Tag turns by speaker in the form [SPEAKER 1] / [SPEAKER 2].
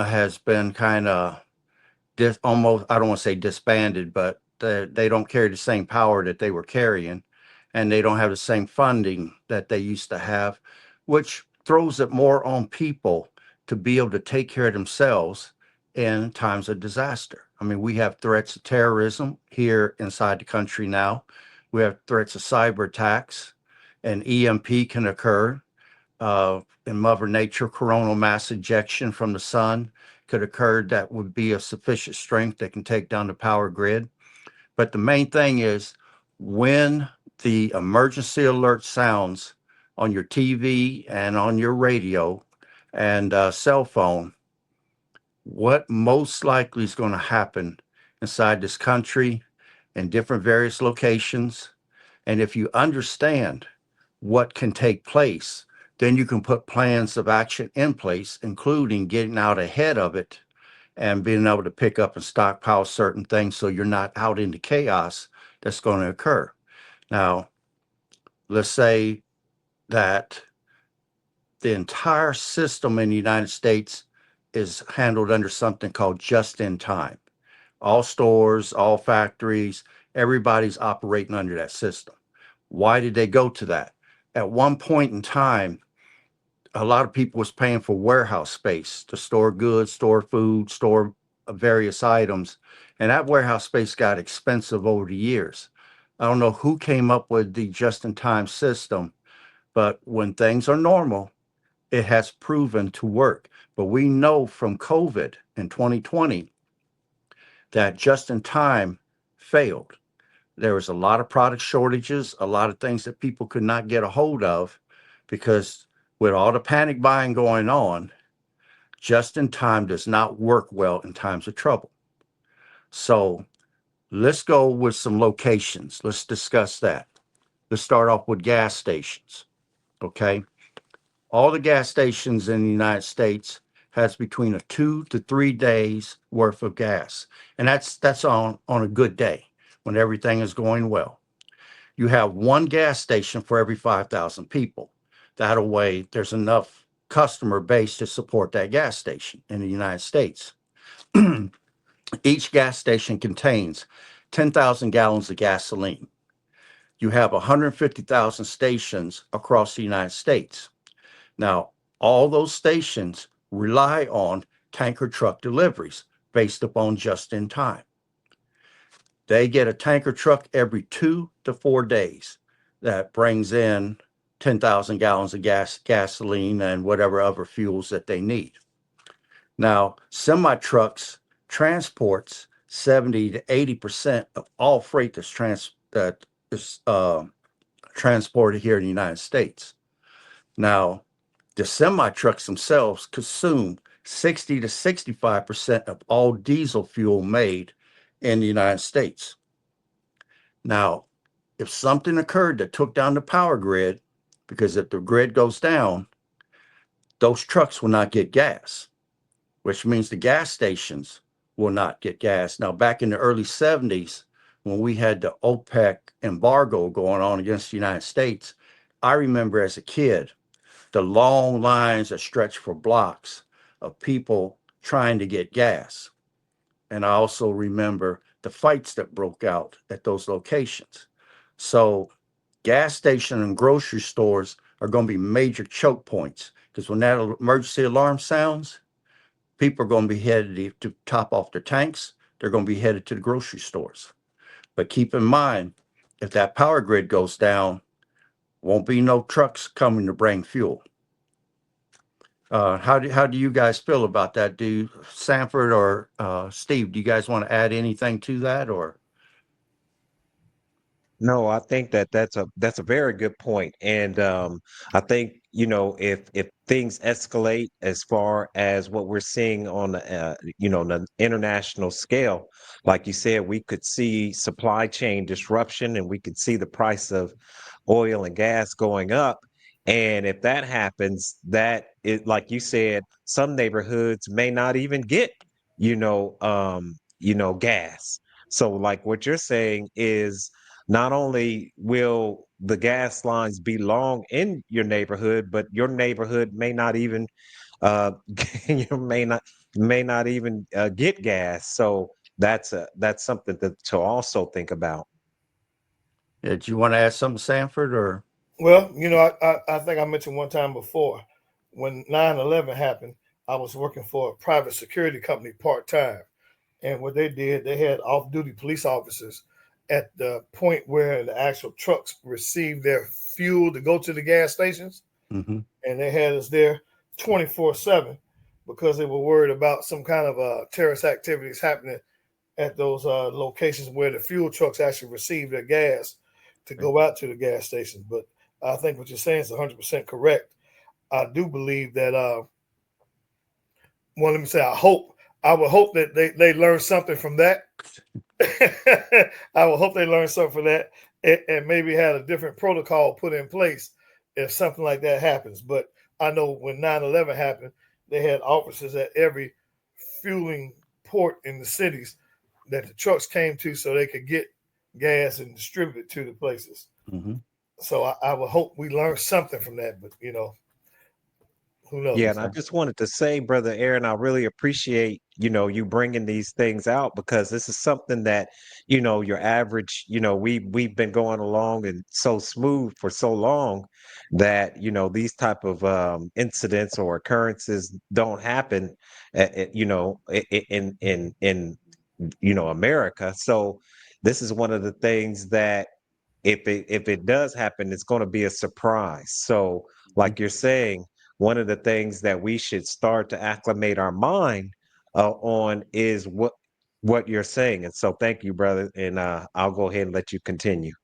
[SPEAKER 1] has been kind of almost, I don't want to say disbanded, but they don't carry the same power that they were carrying, and they don't have the same funding that they used to have, which throws it more on people to be able to take care of themselves in times of disaster. I mean, we have threats of terrorism here inside the country now. We have threats of cyber attacks. An EMP can occur in Mother Nature. Coronal mass ejection from the sun could occur that would be of sufficient strength that can take down the power grid. But the main thing is when the emergency alert sounds on your TV and on your radio and cell phone, what most likely is going to happen inside this country in different various locations. And if you understand what can take place, then you can put plans of action in place, including getting out ahead of it and being able to pick up and stockpile certain things so you're not out into chaos that's going to occur. Now, let's say that the entire system in the United States is handled under something called just in time. All stores, all factories, everybody's operating under that system. Why did they go to that? At one point in time, a lot of people was paying for warehouse space to store goods, store food, store various items, and that warehouse space got expensive over the years. I don't know who came up with the just-in-time system, but when things are normal, it has proven to work. But we know from COVID in 2020 that just-in-time failed. There was a lot of product shortages, a lot of things that people could not get a hold of because with all the panic buying going on, just in time does not work well in times of trouble. So let's go with some locations. Let's discuss that. Let's start off with gas stations. Okay. All the gas stations in the United States has between a 2 to 3 days worth of gas. And that's on a good day when everything is going well. You have one gas station for every 5,000 people. That way, there's enough customer base to support that gas station in the United States. Each gas station contains 10,000 gallons of gasoline. You have 150,000 stations across the United States. Now, all those stations rely on tanker truck deliveries based upon just in time. They get a tanker truck every 2 to 4 days that brings in 10,000 gallons of gasoline, and whatever other fuels that they need. Now, semi trucks transports 70 to 80% of all freight that is transported here in the United States. Now, the semi trucks themselves consume 60 to 65% of all diesel fuel made in the United States. Now, if something occurred that took down the power grid, because if the grid goes down, those trucks will not get gas, which means the gas stations will not get gas. Now, back in the early 70s, when we had the OPEC embargo going on against the United States, I remember as a kid the long lines that stretched for blocks of people trying to get gas. And I also remember the fights that broke out at those locations. So, gas station and grocery stores are going to be major choke points because when that emergency alarm sounds, people are going to be headed to top off their tanks. They're going to be headed to the grocery stores. But keep in mind, if that power grid goes down, won't be no trucks coming to bring fuel. How do you guys feel about that? Do Sanford or Steve? Do you guys want to add anything to that, or
[SPEAKER 2] No, I think that that's a very good point, and I think if things escalate as far as what we're seeing on the international scale, like you said, we could see supply chain disruption, and we could see the price of oil and gas going up. And if that happens, that is like you said, some neighborhoods may not even get gas. So like what you're saying is not only will the gas lines be long in your neighborhood, but your neighborhood may not even uh you may not may not even get gas. So that's something to also think about.
[SPEAKER 1] Yeah, do you want to add something, Sanford, or?
[SPEAKER 3] Well, I think I mentioned one time before when 9/11 happened, I was working for a private security company part time. And what they did, they had off duty police officers at the point where the actual trucks received their fuel to go to the gas stations.
[SPEAKER 1] Hmm.
[SPEAKER 3] And they had us there 24/7 because they were worried about some kind of terrorist activities happening at those locations where the fuel trucks actually receive their gas to go out to the gas stations. But I think what you're saying is 100% correct. I do believe that well, let me say, I would hope that they learn something from that. I would hope they learn something from that, and maybe had a different protocol put in place if something like that happens. But I know when 9/11 happened, they had officers at every fueling port in the cities that the trucks came to so they could get gas and distribute it to the places.
[SPEAKER 1] Hmm.
[SPEAKER 3] So I would hope we learn something from that. But who
[SPEAKER 2] Yeah,
[SPEAKER 3] knows?
[SPEAKER 2] and I just wanted to say, brother Aaron, I really appreciate, you bringing these things out because this is something that, your average, we've been going along and so smooth for so long that, these type of incidents or occurrences don't happen, in America. So this is one of the things that if it does happen, it's going to be a surprise. So, like you're saying, one of the things that we should start to acclimate our mind on is what you're saying. And so, thank you, brother. And I'll go ahead and let you continue.